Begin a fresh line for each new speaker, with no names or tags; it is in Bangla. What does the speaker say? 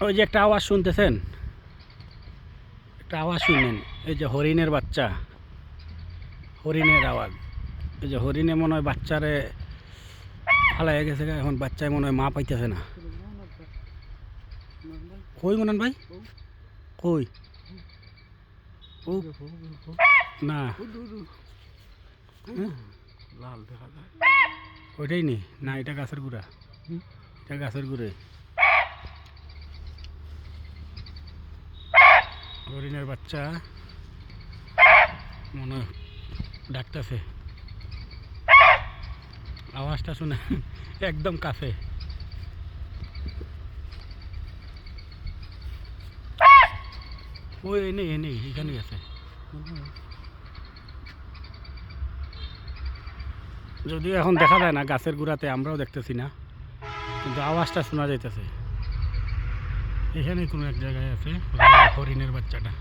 ওই যে একটা আওয়াজ শুনতেছেন, একটা আওয়াজ শুনেন, এই যে হরিণের বাচ্চা, হরিণের আওয়াজ। এই যে হরিণে মনে হয় বাচ্চারে ফালাই গেছে, এখন বাচ্চায় মনে হয় মা পাইতেছে না। কই মনান ভাই, কই? ও না, লাল দেখা যায়, ওইটাই নি না, এটা গাছের গুড়া, এটা গাছের গুড়ে। হরিণের বাচ্চা মনে ডাকতেছে, আওয়াজটা শুনে একদম কাছে। ওই নেই নেই, এখানেই আছে। যদিও এখন দেখা যায় না গাছের গুড়াতে, আমরাও দেখতেছি না, কিন্তু আওয়াজটা শোনা যাইতেছে। এখানে কোনো এক জায়গায় আছে হরিণের বাচ্চাটা।